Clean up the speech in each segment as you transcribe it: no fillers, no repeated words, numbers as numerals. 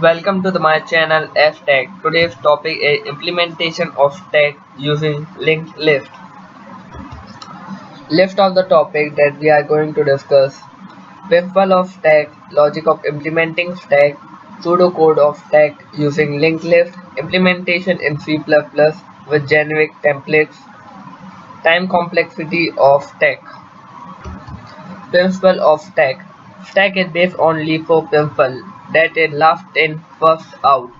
Welcome to my channel Stack. Today's topic is implementation of stack using linked list. List of the topic that we are going to discuss: principle of stack, logic of implementing stack, pseudocode of stack using linked list, implementation in C++ with generic templates, time complexity of stack. Principle of stack. Stack is based on LIFO principle, that is last in first out.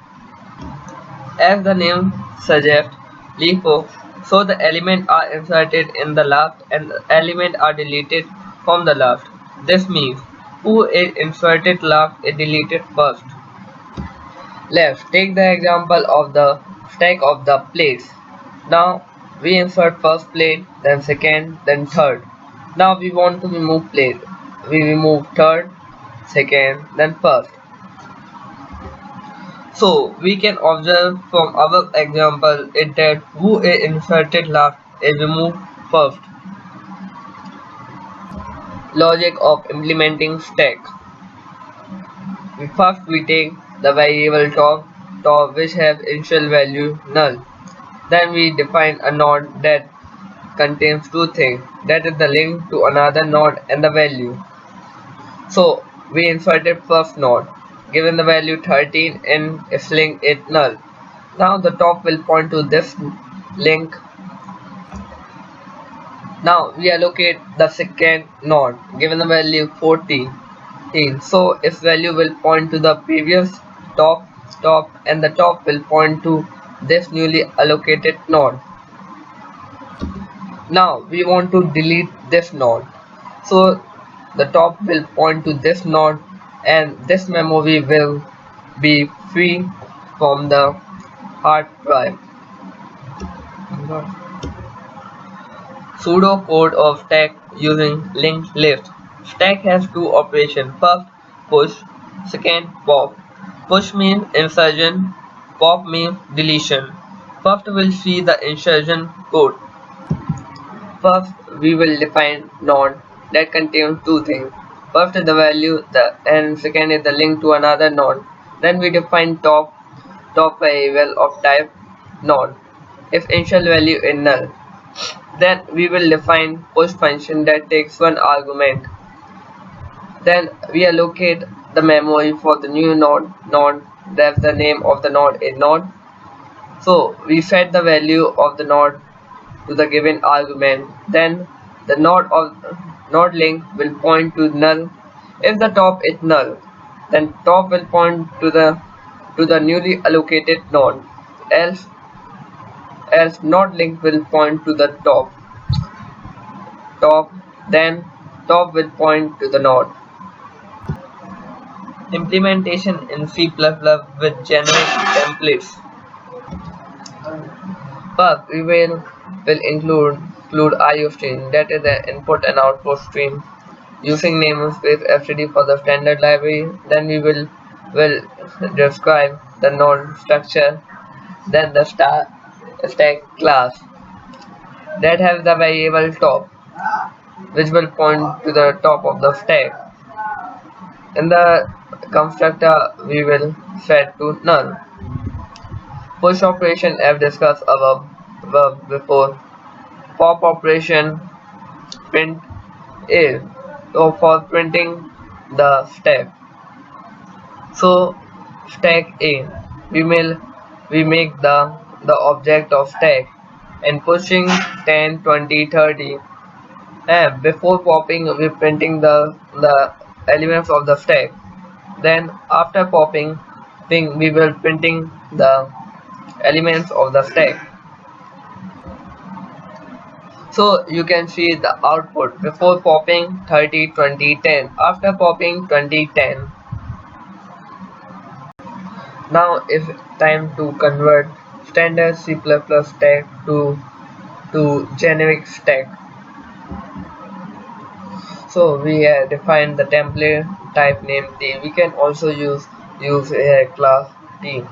As the name suggests, LIFO, so the elements are inserted in the left and the elements are deleted from the left. This means who is inserted left is deleted first. Let's take the example of the stack of the plates. Now we insert first plate, then second, then third. Now we want to remove plate. We remove third, second, then first. So we can observe from our example it that who is inserted last is removed first. Logic of implementing stack. First we take the variable top which has initial value null. Then we define a node that contains two things, that is the link to another node and the value. So we inserted first node, given the value 13 and its link is null. Now the top will point to this link. Now we allocate the second node, given the value 14. So its value will point to the previous top and the top will point to this newly allocated node. Now we want to delete this node. So the top will point to this node and this memory will be free from the hard drive. Pseudocode of stack using linked list. Stack has two operations. First, push. Second, pop. Push means insertion. Pop means deletion. First, we'll see the insertion code. First, we will define node that contains two things. First is the value and second is the link to another node. Then we define top variable of type node if initial value is null. Then we will define push function that takes one argument. Then we allocate the memory for the new node that's the name of the node is node. So we set the value of the node to the given argument. Then the node link will point to null. If the top is null, then top will point to the newly allocated node. Else node link will point to the top, then top will point to the node. Implementation in C++ with generic templates. First, we will include IO stream, that is the input and output stream, using namespace fstd for the standard library. Then we will describe the node structure. Then the stack class that has the variable top, which will point to the top of the stack. In the constructor, we will set to null. Push operation as discussed above before. Pop operation print A, so for printing the stack. So stack A, we make the object of stack and pushing 10, 20, 30. And before popping, we're printing the elements of the stack. Then after popping, we will printing the elements of the stack. So you can see the output before popping 30, 20, 10. After popping 20, 10. Now it's time to convert standard C++ stack to generic stack. So we have defined the template type name T. We can also use a class T.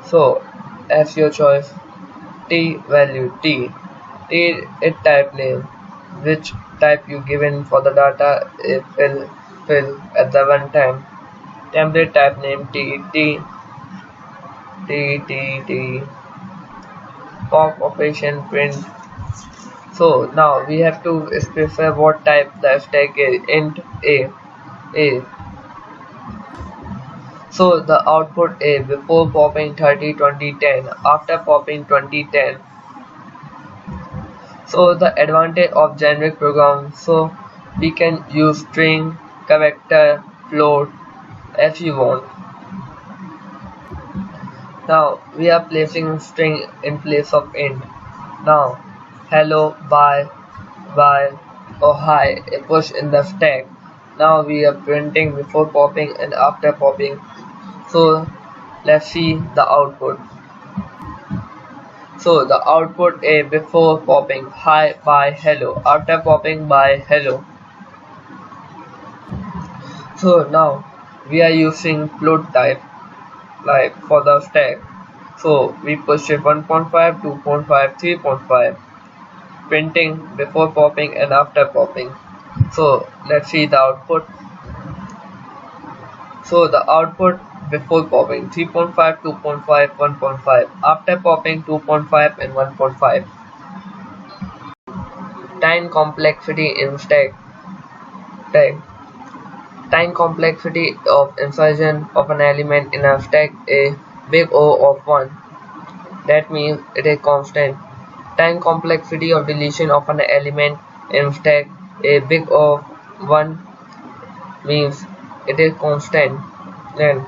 So as your choice, T value T is type name, which type you given for the data it will fill at the runtime. template type name t pop operation print. So now we have to specify what type the stack is. Int a. So the output a before popping 30 20 10, after popping 20 10. So the advantage of generic program, so we can use string, character, float if you want. Now we are placing string in place of int. Now hello, bye or hi a push in the stack. Now we are printing before popping and after popping. So let's see the output. So the output a before popping hi, bye, hello, after popping bye, hello. So now we are using float type like for the stack. So we push it 1.5, 2.5, 3.5, printing before popping and after popping. So let's see the output. So the output before popping 3.5, 2.5, 1.5, after popping 2.5 and 1.5. Time complexity in stack type. Time complexity of insertion of an element in a stack a big O of 1. That means it is constant. Time complexity of deletion of an element in stack a big O of 1 means it is constant. Then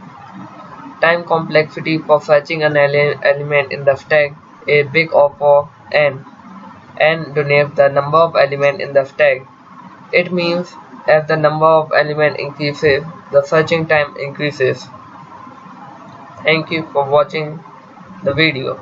time complexity for fetching an element in the stack a big O of n. N denotes the number of elements in the stack. It means as the number of elements increases, the searching time increases. Thank you for watching the video.